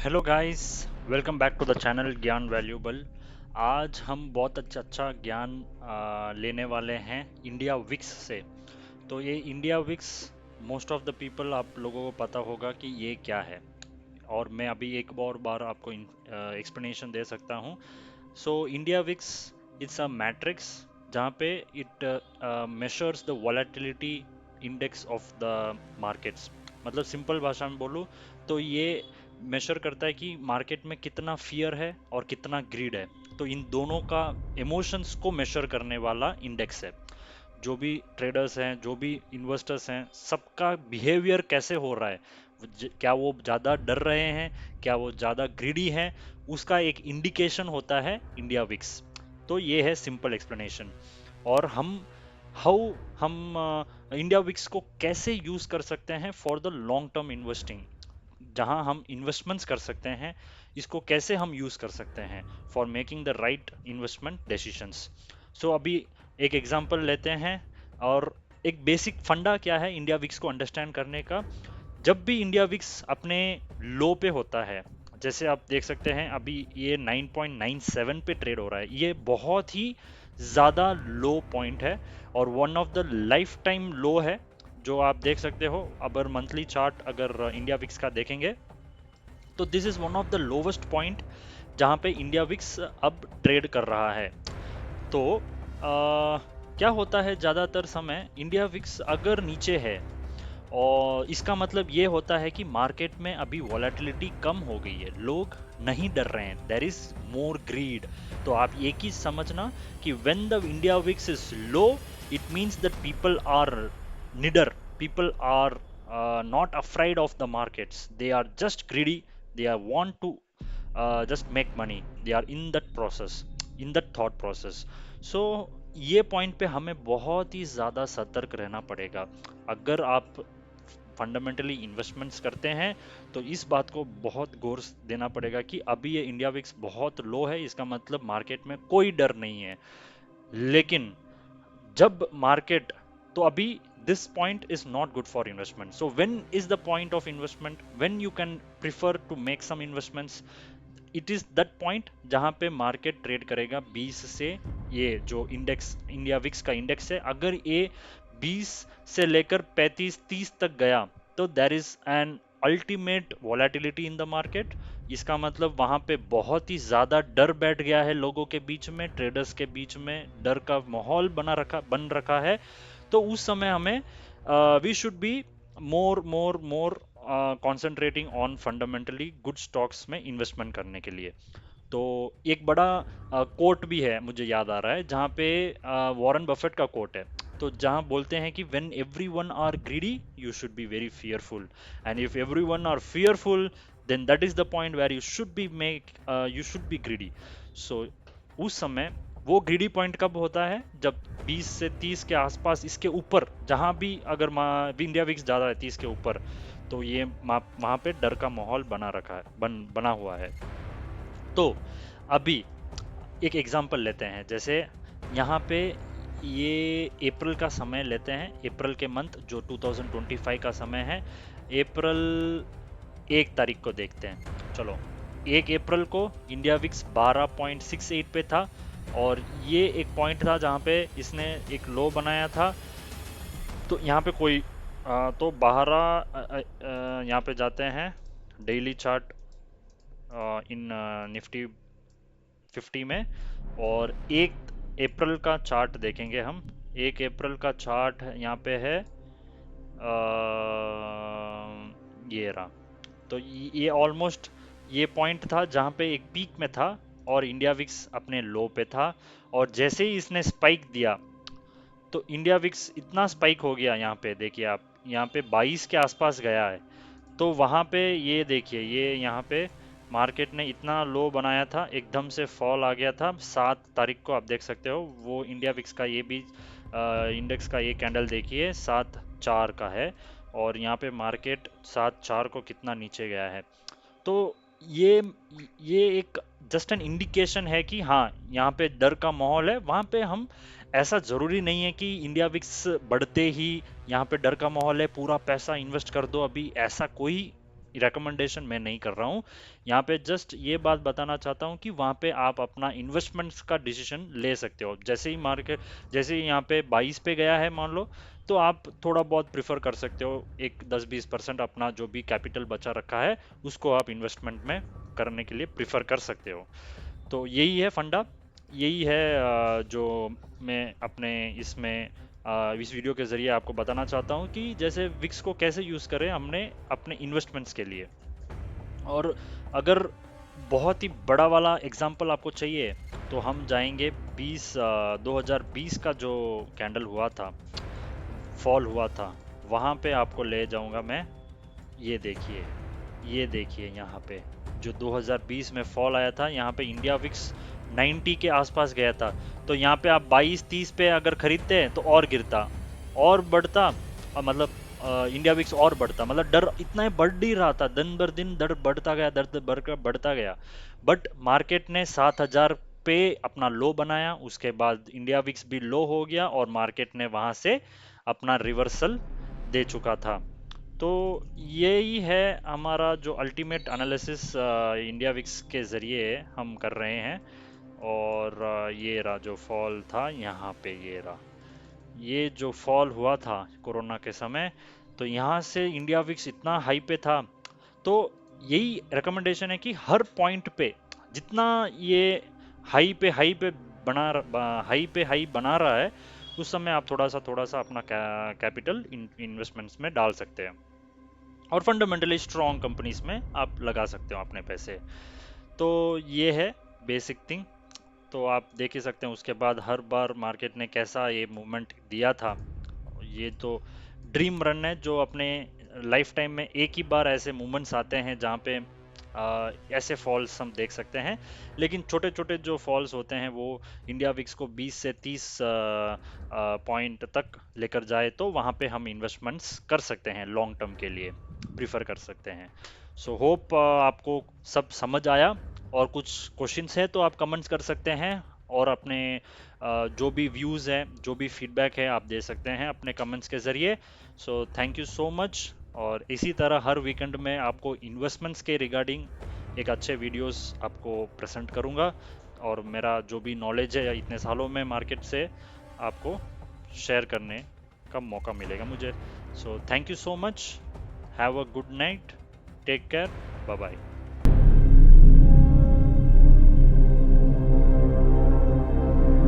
Hello guys, welcome back to the channel Gyan valuable. आज हम बहुत अच्छा अच्छा ज्ञान लेने वाले हैं इंडिया विक्स से। तो ये India VIX, most of the people, आप लोगों को पता होगा कि ये क्या है। और मैं अभी एक और बार आपको एक्सप्लेनेशन दे सकता हूँ। So India VIX it's a matrix जहाँ पे it measures the volatility index of the markets. मतलब सिंपल भाषा में बोलूँ तो ये मेजर करता है कि मार्केट में कितना फियर है और कितना ग्रीड है। तो इन दोनों का इमोशंस को मेजर करने वाला इंडेक्स है। जो भी ट्रेडर्स हैं, जो भी इन्वेस्टर्स हैं, सबका बिहेवियर कैसे हो रहा है, क्या वो ज़्यादा डर रहे हैं, क्या वो ज़्यादा ग्रीडी हैं, उसका एक इंडिकेशन होता है इंडिया विक्स। तो ये है सिंपल एक्सप्लेनेशन। और हाउ हम इंडिया विक्स को कैसे यूज़ कर सकते हैं for the long term investing, जहां हम इन्वेस्टमेंट्स कर सकते हैं। इसको कैसे हम यूज़ कर सकते हैं for making the right investment decisions. So अभी एक एग्जांपल लेते हैं। और एक बेसिक फंडा क्या है इंडिया विक्स को अंडरस्टैंड करने का। जब भी इंडिया विक्स अपने लो पे होता है, जैसे आप देख सकते हैं अभी ये 9.97 पे ट्रेड हो रहा है, ये बहुत ही ज़्यादा लो पॉइंट है और one of the lifetime low है। जो आप देख सकते हो, अगर मंथली चार्ट अगर इंडिया विक्स का देखेंगे तो this is one of the lowest point जहाँ पे इंडिया विक्स अब ट्रेड कर रहा है। तो क्या होता है, ज़्यादातर समय इंडिया विक्स अगर नीचे है और इसका मतलब ये होता है कि मार्केट में अभी वॉलेटिलिटी कम हो गई है, लोग नहीं डर रहे हैं, देर इज मोर ग्रीड। तो आप एक ही समझना कि when the India VIX is low, it means that people are निडर, people are not afraid of the markets, they are just greedy, they are want to just make money, they are in that process, in that thought process. So ये point पे हमें बहुत ही ज़्यादा सतर्क रहना पड़ेगा। अगर आप फंडामेंटली इन्वेस्टमेंट्स करते हैं तो इस बात को बहुत गौर देना पड़ेगा कि अभी ये इंडिया विक्स बहुत लो है, इसका मतलब मार्केट में कोई डर नहीं है। लेकिन जब मार्केट, तो अभी this point is not good for investment. So when is the point of investment, when you can prefer to make some investments, it is that point जहां पे मार्केट ट्रेड करेगा 20 से, ये जो इंडेक्स इंडिया विक्स का index है, अगर ये 20 से लेकर 35-30 तक गया तो there is an ultimate volatility in the market. इसका मतलब वहां पे बहुत ही ज्यादा डर बैठ गया है, लोगों के बीच में, ट्रेडर्स के बीच में डर का माहौल बन रखा है। तो उस समय हमें we should be more concentrating on fundamentally good stocks में इन्वेस्टमेंट करने के लिए। तो एक बड़ा कोट भी है, मुझे याद आ रहा है, जहाँ पे वॉरेन बफेट का कोट है। तो जहाँ बोलते हैं कि when everyone are greedy you should be very fearful, and if everyone are fearful then that is the point where you should be greedy. So उस समय वो ग्रीडी पॉइंट कब होता है, जब 20 से 30 के आसपास, इसके ऊपर जहां भी अगर इंडिया विक्स ज़्यादा है 30 के ऊपर, तो ये वहां पे डर का माहौल बना हुआ है। तो अभी एक एग्जांपल लेते हैं, जैसे यहाँ पे ये अप्रैल का समय लेते हैं, अप्रैल के मंथ जो 2025 का समय है। अप्रैल 1 तारीख को देखते हैं, चलो। 1 अप्रैल को इंडिया विक्स 12.68 पे था और ये एक पॉइंट था जहाँ पे इसने एक लो बनाया था। तो यहाँ पे कोई तो 12 यहाँ पे जाते हैं डेली चार्ट इन निफ्टी 50 में, और 1 अप्रैल का चार्ट देखेंगे हम। 1 अप्रैल का चार्ट यहाँ पे है, ये रहा। तो ये ऑलमोस्ट ये पॉइंट था जहाँ पे एक पीक में था और इंडिया विक्स अपने लो पे था। और जैसे ही इसने स्पाइक दिया तो इंडिया विक्स इतना स्पाइक हो गया, यहाँ पे देखिए आप, यहाँ पे 22 के आसपास गया है। तो वहाँ पे ये देखिए, ये यहाँ पे मार्केट ने इतना लो बनाया था, एकदम से फॉल आ गया था। 7 तारीख को आप देख सकते हो, वो इंडिया विक्स का ये भी इंडेक्स का ये कैंडल देखिए, 7-4 का है। और यहाँ पे मार्केट 7-4 को कितना नीचे गया है। तो ये ये एक जस्ट एन इंडिकेशन है कि हाँ, यहाँ पे डर का माहौल है। वहाँ पे हम, ऐसा जरूरी नहीं है कि इंडिया विक्स बढ़ते ही यहाँ पे डर का माहौल है, पूरा पैसा इन्वेस्ट कर दो, अभी ऐसा कोई रिकमेंडेशन मैं नहीं कर रहा हूँ। यहाँ पे जस्ट ये बात बताना चाहता हूँ कि वहाँ पे आप अपना इन्वेस्टमेंट्स का डिसीजन ले सकते हो। जैसे ही यहाँ पे 22 पे गया है मान लो, तो आप थोड़ा बहुत प्रिफर कर सकते हो, एक 10-20% अपना जो भी कैपिटल बचा रखा है उसको आप इन्वेस्टमेंट में करने के लिए प्रिफर कर सकते हो। तो यही है फंडा, यही है जो मैं अपने इसमें इस वीडियो के ज़रिए आपको बताना चाहता हूँ कि जैसे विक्स को कैसे यूज़ करें हमने अपने इन्वेस्टमेंट्स के लिए। और अगर बहुत ही बड़ा वाला एग्जांपल आपको चाहिए तो हम जाएंगे 2020 का जो कैंडल हुआ था, फॉल हुआ था, वहाँ पे आपको ले जाऊंगा मैं। ये देखिए, ये देखिए यहाँ पे जो 2020 में फॉल आया था, यहाँ पे इंडिया विक्स 90 के आसपास गया था। तो यहाँ पे आप 22-30 पे अगर खरीदते तो और गिरता और बढ़ता, मतलब इंडिया विक्स और बढ़ता, मतलब डर इतना बढ़ ही रहा था, दिन भर दिन डर बढ़ता गया, दर्द बढ़कर बढ़ता गया। बट मार्केट ने 7,000 पे अपना लो बनाया, उसके बाद इंडिया विक्स भी लो हो गया और मार्केट ने वहां से अपना रिवर्सल दे चुका था। तो यही है हमारा जो अल्टीमेट एनालिसिस इंडिया विक्स के ज़रिए हम कर रहे हैं। और ये रहा जो फॉल था यहाँ पे, ये रहा, ये जो फॉल हुआ था कोरोना के समय, तो यहाँ से इंडिया विक्स इतना हाई पे था। तो यही रिकमेंडेशन है कि हर पॉइंट पे जितना ये हाई पे हाई पे हाई बना रहा है, उस समय आप थोड़ा सा अपना कैपिटल इन्वेस्टमेंट्स में डाल सकते हैं और फंडामेंटली स्ट्रॉन्ग कंपनीज में आप लगा सकते हो अपने पैसे। तो ये है बेसिक थिंग। तो आप देख ही सकते हैं उसके बाद हर बार मार्केट ने कैसा ये मूवमेंट दिया था। ये तो ड्रीम रन है जो अपने लाइफ टाइम में एक ही बार ऐसे मूवमेंट्स आते हैं जहाँ पे ऐसे फॉल्स हम देख सकते हैं। लेकिन छोटे छोटे जो फॉल्स होते हैं वो इंडिया विक्स को 20 से 30 पॉइंट तक लेकर जाए, तो वहाँ पे हम इन्वेस्टमेंट्स कर सकते हैं, लॉन्ग टर्म के लिए प्रीफर कर सकते हैं। सो होप आपको सब समझ आया। और कुछ क्वेश्चंस है तो आप कमेंट्स कर सकते हैं, और अपने जो भी व्यूज़ है, जो भी फीडबैक है, आप दे सकते हैं अपने कमेंट्स के ज़रिए। सो थैंक यू सो मच। और इसी तरह हर वीकेंड में आपको इन्वेस्टमेंट्स के रिगार्डिंग एक अच्छे वीडियोस आपको प्रेजेंट करूंगा, और मेरा जो भी नॉलेज है इतने सालों में मार्केट से आपको शेयर करने का मौका मिलेगा मुझे। So thank you so much, have a good night, take care, bye bye.